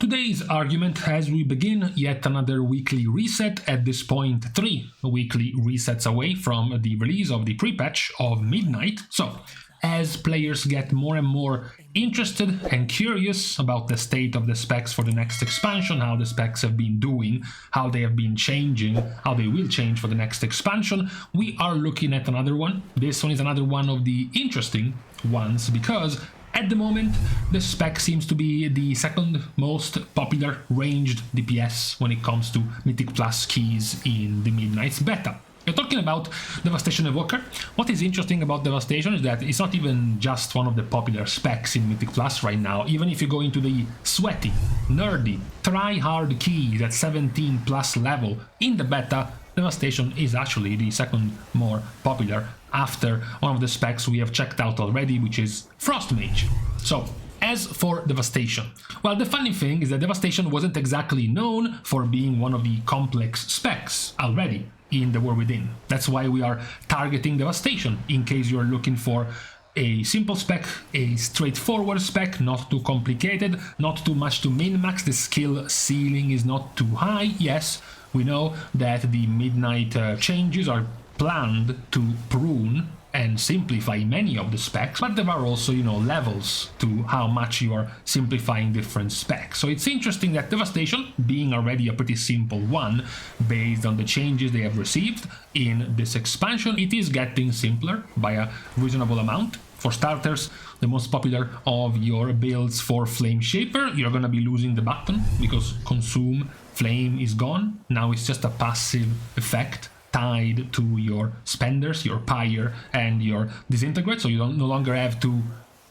Today's argument as we begin yet another weekly reset, at this point 3 weekly resets away from the release of the pre-patch of Midnight. So, as players get more and more interested and curious about the state of the specs for the next expansion, how the specs have been doing, how they have been changing, how they will change for the next expansion, we are looking at another one. This one is another one of the interesting ones because at the moment, the spec seems to be the second most popular ranged DPS when it comes to Mythic Plus keys in the Midnight Beta. You're talking about Devastation Evoker. What is interesting about Devastation is that it's not even just one of the popular specs in Mythic Plus right now. Even if you go into the sweaty, nerdy, try-hard keys at 17 plus level in the beta, Devastation is actually the second more popular after one of the specs we have checked out already, which is Frost Mage. So, as for Devastation, well, the funny thing is that Devastation wasn't exactly known for being one of the complex specs already in the War Within. That's why we are targeting Devastation, in case you're looking for a simple spec, a straightforward spec, not too complicated, not too much to min-max, the skill ceiling is not too high. Yes, we know that the Midnight changes are planned to prune and simplify many of the specs, but there are also, levels to how much you are simplifying different specs. So it's interesting that Devastation, being already a pretty simple one, based on the changes they have received in this expansion, it is getting simpler by a reasonable amount. For starters, the most popular of your builds for Flame Shaper, you're gonna be losing the button because Consume Flame is gone. Now it's just a passive effect tied to your spenders, your pyre, and your disintegrate, so you no longer have to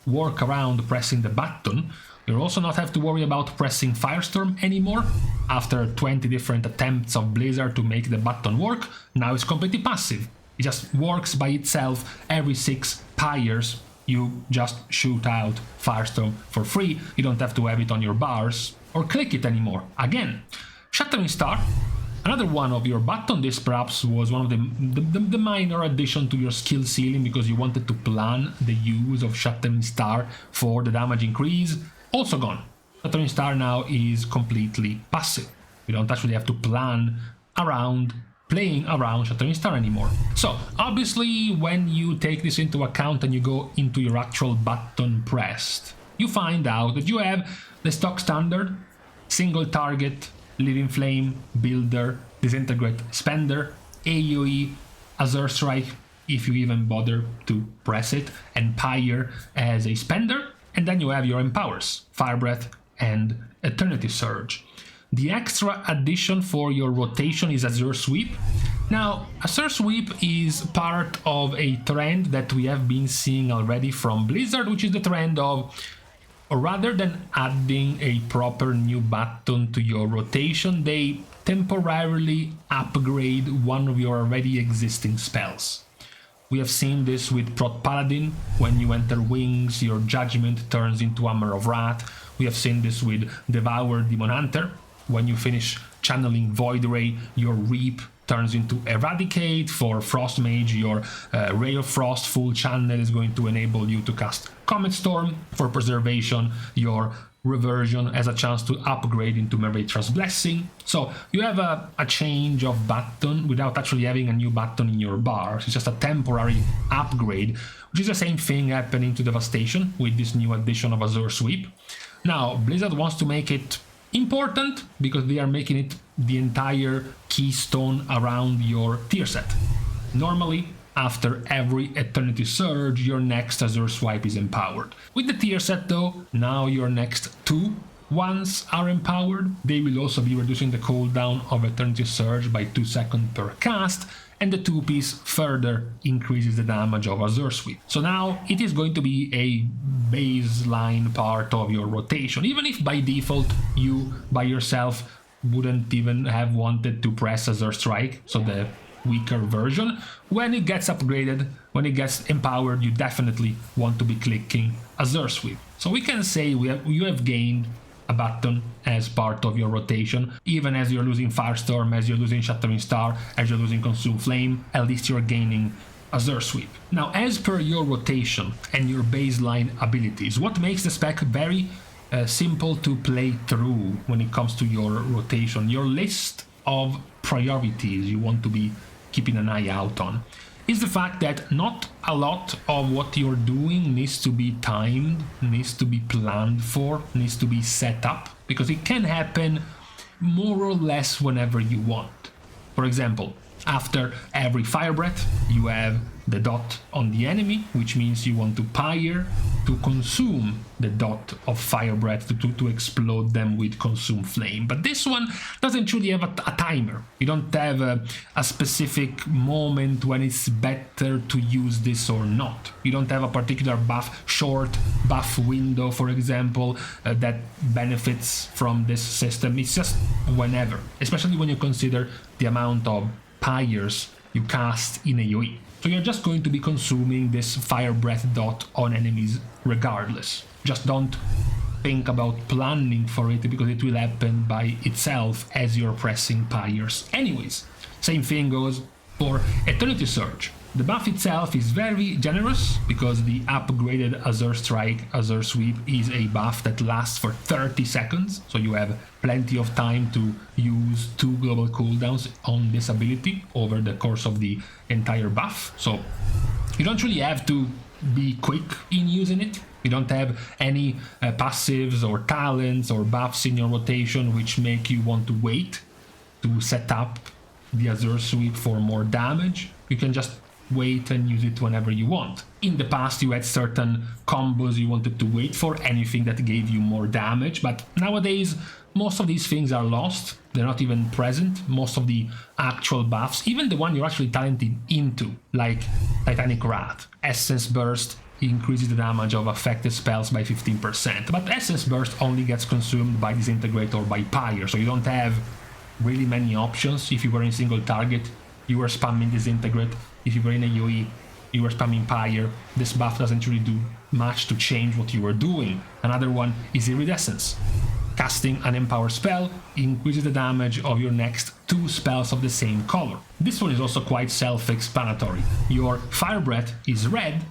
work around pressing the button. You also not have to worry about pressing Firestorm anymore. After 20 different attempts of Blizzard to make the button work, now it's completely passive. It just works by itself. Every 6 pyres, you just shoot out Firestorm for free. You don't have to have it on your bars or click it anymore. Again, Shattering Star, another one of your button. This perhaps was one of the minor addition to your skill ceiling because you wanted to plan the use of Shattering Star for the damage increase. Also gone. Shattering Star now is completely passive. You don't actually have to plan around playing around Shattering Star anymore. So obviously when you take this into account and you go into your actual button pressed, you find out that you have the stock standard single target Living Flame, Builder, Disintegrate, Spender, AoE, Azure Strike, if you even bother to press it, and Pyre as a Spender, and then you have your Empowers, Fire Breath and Eternity Surge. The extra addition for your rotation is Azure Sweep. Now, Azure Sweep is part of a trend that we have been seeing already from Blizzard, which is the trend of, or rather than adding a proper new button to your rotation, they temporarily upgrade one of your already existing spells. We have seen this with Prot Paladin. When you enter Wings, your Judgment turns into Armor of Wrath. We have seen this with Devour Demon Hunter. When you finish channeling Void Ray, your Reap turns into Eradicate. For Frost Mage, your Ray of Frost full channel is going to enable you to cast Comet Storm. For Preservation, your Reversion has a chance to upgrade into Meritra's Blessing. So you have a change of button without actually having a new button in your bars. It's just a temporary upgrade, which is the same thing happening to Devastation with this new addition of Azure Sweep. Now, Blizzard wants to make it important because they are making it the entire keystone around your tier set. Normally, after every Eternity Surge, your next Azure Swipe is empowered. With the tier set though, now your next 2 ones are empowered. They will also be reducing the cooldown of Eternity Surge by 2 seconds per cast, and the 2-piece further increases the damage of Azure Sweep. So now it is going to be a baseline part of your rotation, even if by default you by yourself wouldn't even have wanted to press Azure Strike, so the weaker version. When it gets upgraded, when it gets empowered, you definitely want to be clicking Azure Sweep. So we can say you have gained a button as part of your rotation, even as you're losing Firestorm, as you're losing Shattering Star, as you're losing Consume Flame, at least you're gaining Azure Sweep. Now, as per your rotation and your baseline abilities, what makes the spec very simple to play through when it comes to your rotation. Your list of priorities you want to be keeping an eye out on is the fact that not a lot of what you're doing needs to be timed, needs to be planned for, needs to be set up, because it can happen more or less whenever you want. For example, after every fire breath you have the dot on the enemy, which means you want to pyre to consume the dot of fire breath to explode them with consume flame. But this one doesn't really have a timer. You don't have a specific moment when it's better to use this or not. You don't have a particular short buff window, for example, that benefits from this system. It's just whenever, especially when you consider the amount of pyres you cast in AoE. So you're just going to be consuming this fire breath dot on enemies regardless. Just don't think about planning for it, because it will happen by itself as you're pressing pyres anyways. Same thing goes for Eternity Surge. The buff itself is very generous because the upgraded Azure Strike, Azure Sweep is a buff that lasts for 30 seconds, so you have plenty of time to use 2 global cooldowns on this ability over the course of the entire buff. So you don't really have to be quick in using it. You don't have any passives or talents or buffs in your rotation which make you want to wait to set up the Azure Sweep for more damage. You can just wait and use it whenever you want. In the past you had certain combos you wanted to wait for, anything that gave you more damage, but nowadays most of these things are lost. They're not even present. Most of the actual buffs, even the one you're actually talented into, like Titanic Wrath, Essence Burst increases the damage of affected spells by 15%, but Essence Burst only gets consumed by Disintegrate or by Pyre, so you don't have really many options. If you were in single target, you were spamming Disintegrate. If you were in AoE, you were spamming Pyre. This buff doesn't really do much to change what you were doing. Another one is Iridescence. Casting an Empower spell increases the damage of your next 2 spells of the same color. This one is also quite self-explanatory. Your Fire Breath is red.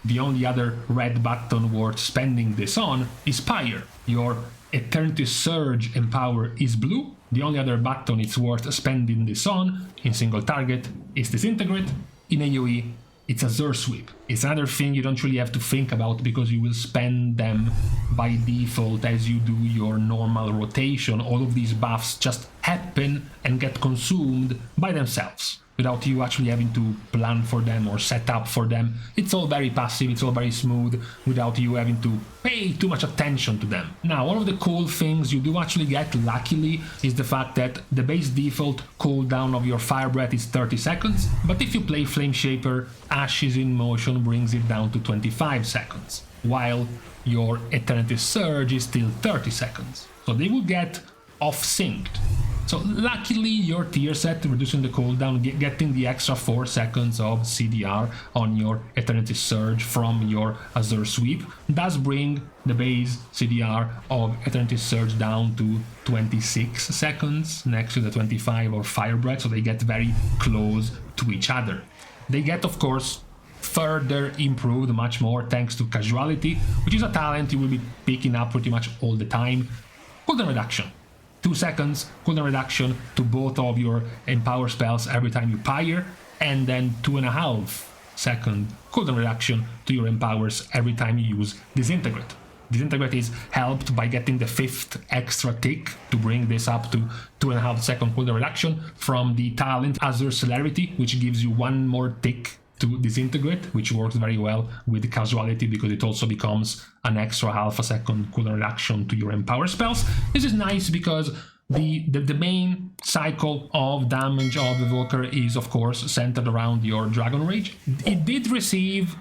The only other red button worth spending this on is Pyre. Your Eternity Surge Empower is blue. The only other button it's worth spending this on in single target is Disintegrate. In AoE, it's Azure Sweep. It's another thing you don't really have to think about because you will spend them by default as you do your normal rotation. All of these buffs just happen and get consumed by themselves, without you actually having to plan for them or set up for them. It's all very passive, it's all very smooth, without you having to pay too much attention to them. Now, one of the cool things you do actually get, luckily, is the fact that the base default cooldown of your Fire Breath is 30 seconds, but if you play Flame Shaper, Ashes in Motion brings it down to 25 seconds, while your Eternity Surge is still 30 seconds. So they will get off-synced. So luckily your tier set, reducing the cooldown, getting the extra 4 seconds of CDR on your Eternity Surge from your Azure Sweep does bring the base CDR of Eternity Surge down to 26 seconds next to the 25 of Fire Breath, so they get very close to each other. They get, of course, further improved much more thanks to Casualty, which is a talent you will be picking up pretty much all the time. Cooldown reduction. 2 seconds cooldown reduction to both of your Empower spells every time you Pyre, and then 2.5 second cooldown reduction to your Empowers every time you use Disintegrate. Disintegrate is helped by getting the 5th extra tick to bring this up to 2.5 second cooldown reduction from the talent Azure Celerity, which gives you 1 more tick to Disintegrate, which works very well with Casualty because it also becomes an extra half a second cooldown reduction to your Empower spells. This is nice because the main cycle of damage of Evoker is, of course, centered around your Dragonrage. It did receive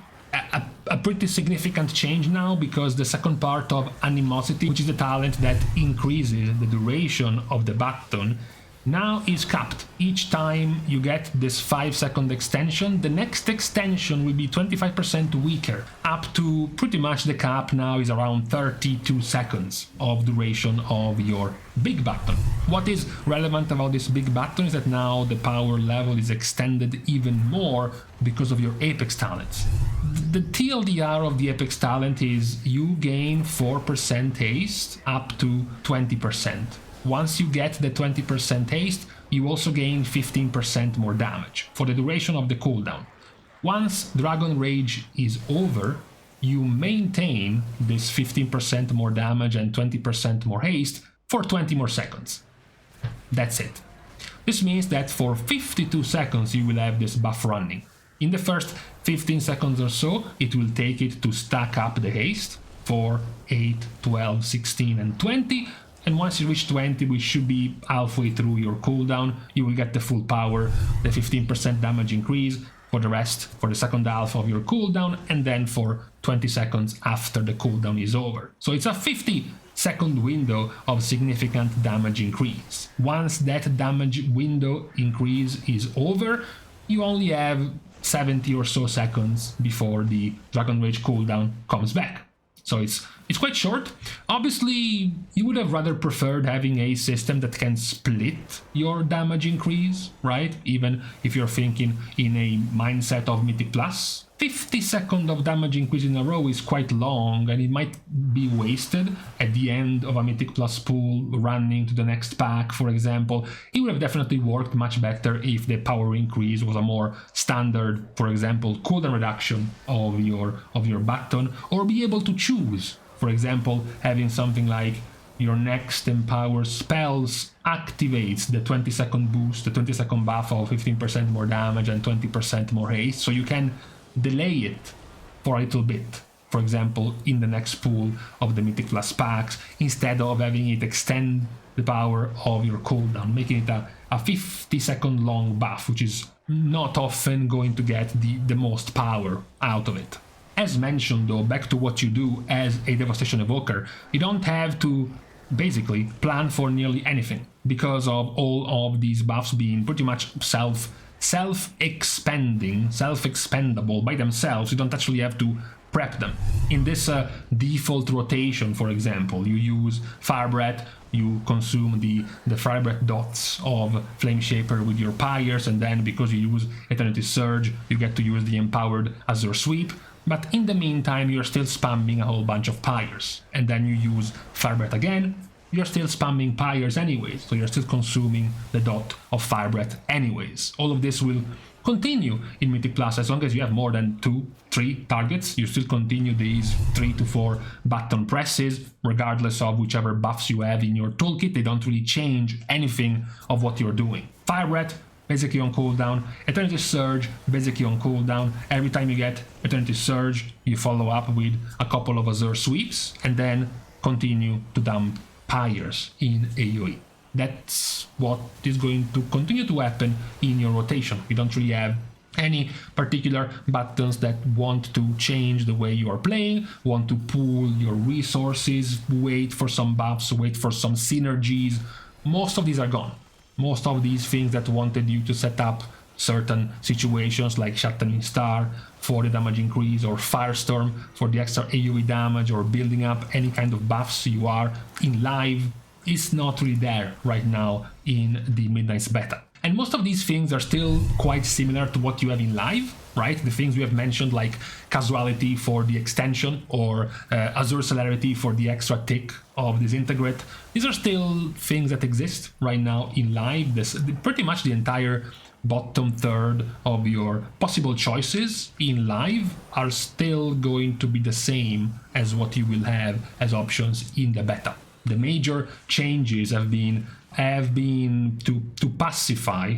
a pretty significant change now because the second part of Animosity, which is the talent that increases the duration of the button, now is capped. Each time you get this 5-second extension, the next extension will be 25% weaker, up to pretty much the cap now is around 32 seconds of duration of your big button. What is relevant about this big button is that now the power level is extended even more because of your Apex talents. the TLDR of the Epic's talent is you gain 4% haste up to 20%. Once you get the 20% haste, you also gain 15% more damage for the duration of the cooldown. Once Dragonrage is over, you maintain this 15% more damage and 20% more haste for 20 more seconds. That's it. This means that for 52 seconds you will have this buff running. In the first 15 seconds or so, it will take it to stack up the haste for 8, 12, 16 and 20. And once you reach 20, which should be halfway through your cooldown, you will get the full power, the 15% damage increase for the rest, for the second half of your cooldown, and then for 20 seconds after the cooldown is over. So it's a 50-second window of significant damage increase. Once that damage window increase is over, you only have 70 or so seconds before the Dragonrage cooldown comes back. So it's quite short. Obviously, you would have rather preferred having a system that can split your damage increase, right? Even if you're thinking in a mindset of Mythic Plus. 50 seconds of damage increase in a row is quite long, and it might be wasted at the end of a Mythic Plus pool running to the next pack, for example. It would have definitely worked much better if the power increase was a more standard, for example, cooldown reduction of your button, or be able to choose, for example, having something like your next empower spells activates the 20-second boost, the 20-second buff of 15% more damage and 20% more haste, so you can delay it for a little bit, for example, in the next pool of the Mythic Plus packs, instead of having it extend the power of your cooldown, making it a 50-second long buff, which is not often going to get the most power out of it. As mentioned though, back to what you do as a Devastation Evoker, you don't have to basically plan for nearly anything, because of all of these buffs being pretty much self-expendable by themselves. You don't actually have to prep them. In this default rotation, for example, you use Fire Breath, you consume the Fire Breath dots of Flame Shaper with your Pyres, and then because you use Eternity Surge, you get to use the empowered Azure Sweep. But in the meantime, you're still spamming a whole bunch of Pyres, and then you use Fire Breath again, you're still spamming Pyres anyways, so you're still consuming the dot of Fire Breath anyways. All of this will continue in Mythic Plus as long as you have more than 2-3 targets. You still continue these 3 to 4 button presses, regardless of whichever buffs you have in your toolkit. They don't really change anything of what you're doing. Fire Breath, basically on cooldown. Eternity Surge, basically on cooldown. Every time you get Eternity Surge, you follow up with a couple of Azure Sweeps, and then continue to dump Pyres in AoE. That's what is going to continue to happen in your rotation. You don't really have any particular buttons that want to change the way you are playing, want to pool your resources, wait for some buffs, wait for some synergies. Most of these are gone. Most of these things that wanted you to set up certain situations like Shattering Star for the damage increase, or Firestorm for the extra AoE damage, or building up any kind of buffs you are in live, is not really there right now in the Midnight Beta. And most of these things are still quite similar to what you have in live, right? The things we have mentioned, like Casuality for the extension, or Azure Celerity for the extra tick of Disintegrate. These are still things that exist right now in live. Pretty much the entire bottom third of your possible choices in live are still going to be the same as what you will have as options in the beta. The major changes have been to pacify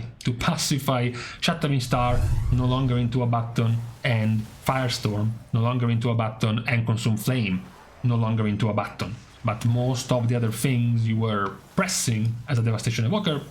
Shattering Star no longer into a button, and Firestorm no longer into a button, and Consume Flame no longer into a button. But most of the other things you were pressing as a Devastation Evoker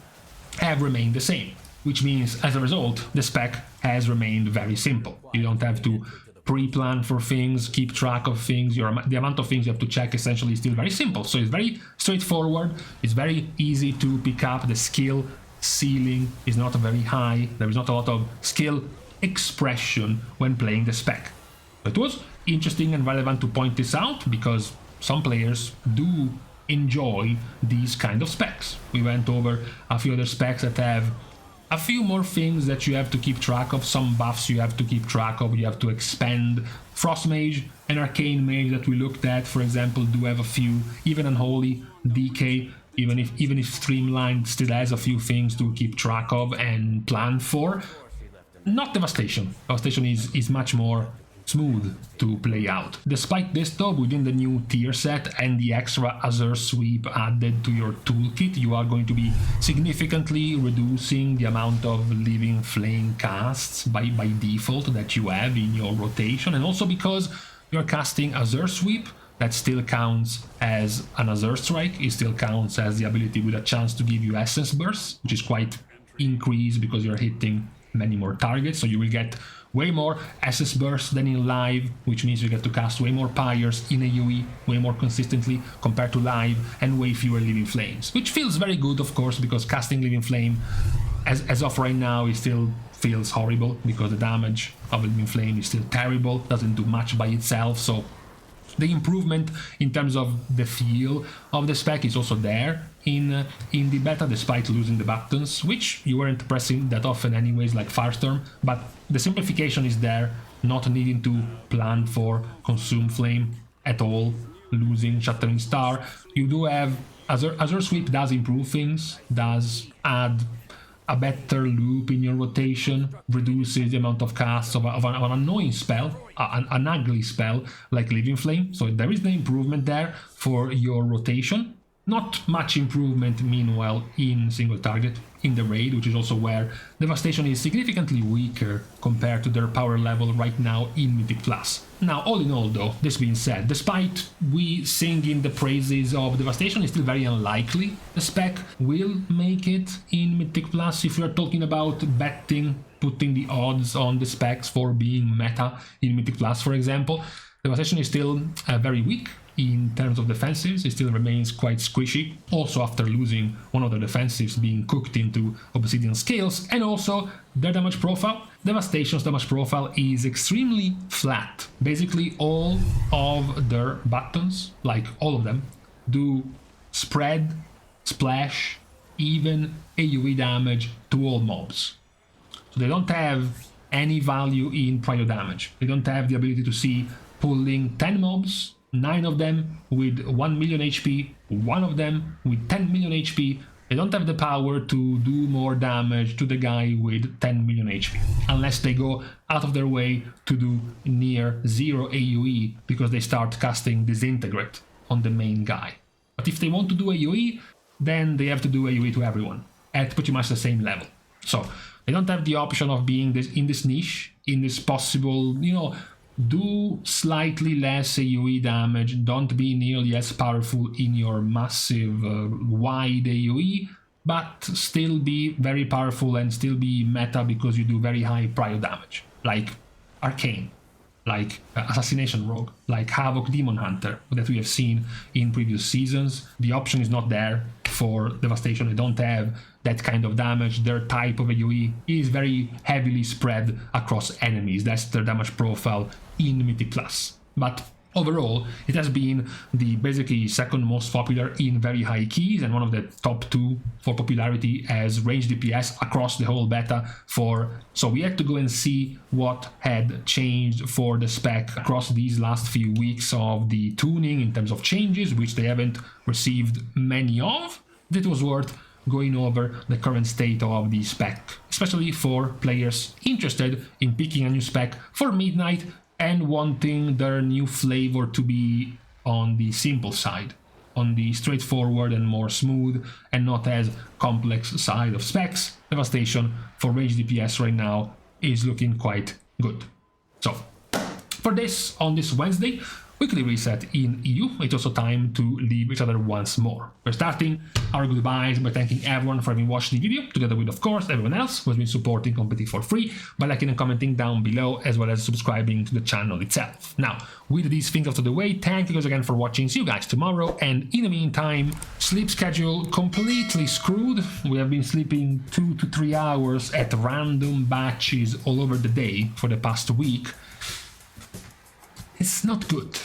have remained the same, which means as a result the spec has remained very simple. You don't have to pre-plan for things, keep track of things. The amount of things you have to check essentially is still very simple. So it's very straightforward. It's very easy to pick up. The skill ceiling is not very high. There is not a lot of skill expression when playing the spec. It was interesting and relevant to point this out because some players do enjoy these kind of specs. We went over a few other specs that have a few more things that you have to keep track of, some buffs you have to keep track of. You have to expand Frost Mage and Arcane Mage that we looked at, for example, do have a few, even Unholy, DK, even if Streamlined still has a few things to keep track of and plan for. Not Devastation. Devastation is much more smooth to play out. Despite this though, within the new tier set and the extra Azure Sweep added to your toolkit, you are going to be significantly reducing the amount of Living Flame casts by default that you have in your rotation, and also because you're casting Azure Sweep, that still counts as an Azure Strike, it still counts as the ability with a chance to give you Essence Burst, which is quite increased because you're hitting many more targets, so you will get way more Essence Burst than in live, which means you get to cast way more Pyres in AoE, way more consistently compared to live, and way fewer Living Flames, which feels very good, of course, because casting Living Flame as of right now it still feels horrible because the damage of Living Flame is still terrible, doesn't do much by itself. So the improvement in terms of the feel of the spec is also there in the beta, despite losing the buttons, which you weren't pressing that often anyways, like Firestorm, but the simplification is there, not needing to plan for Consume Flame at all, losing Shattering Star. You do have Azure Sweep does improve things, does add a better loop in your rotation, reduces the amount of casts of an annoying spell, an ugly spell like Living Flame, so there is the improvement there for your rotation. Not much improvement, meanwhile, in single target, in the raid, which is also where Devastation is significantly weaker compared to their power level right now in Mythic Plus. Now, all in all though, this being said, despite we singing the praises of Devastation, it's still very unlikely the spec will make it in Mythic Plus. If we are talking about betting, putting the odds on the specs for being meta in Mythic Plus, for example, Devastation is still very weak in terms of defensives. It still remains quite squishy, also after losing one of the defensives being cooked into Obsidian Scales, and also their damage profile. Devastation's damage profile is extremely flat. Basically all of their buttons, like all of them, do spread, splash, even AoE damage to all mobs. So they don't have any value in prio damage. They don't have the ability to see pulling 10 mobs, 9 of them with 1 million HP, 1 of them with 10 million HP. They don't have the power to do more damage to the guy with 10 million HP, unless they go out of their way to do near zero AoE because they start casting Disintegrate on the main guy. But if they want to do AoE, then they have to do AoE to everyone at pretty much the same level. So they don't have the option of being in this niche, in this possible, do slightly less AoE damage, don't be nearly as powerful in your massive wide AoE, but still be very powerful and still be meta because you do very high prio damage, like Arcane, like Assassination Rogue, like Havoc Demon Hunter that we have seen in previous seasons. The option is not there for Devastation. They don't have that kind of damage. Their type of AoE is very heavily spread across enemies. That's their damage profile in Mythic Plus. But overall, it has been the basically second most popular in very high keys and one of the top 2 for popularity as Ranged DPS across the whole beta. So we had to go and see what had changed for the spec across these last few weeks of the tuning in terms of changes, which they haven't received many of. It was worth going over the current state of the spec, especially for players interested in picking a new spec for Midnight and wanting their new flavor to be on the simple side, on the straightforward and more smooth and not as complex side of specs. Devastation for Ranged DPS right now is looking quite good. So for this, on this Wednesday, weekly reset in EU, it's also time to leave each other once more. We're starting our goodbyes by thanking everyone for having watched the video, together with, of course, everyone else who has been supporting Competitive for free by liking and commenting down below, as well as subscribing to the channel itself. Now, with these things out of the way, thank you guys again for watching. See you guys tomorrow, and in the meantime, sleep schedule completely screwed. We have been sleeping 2 to 3 hours at random batches all over the day for the past week. It's not good.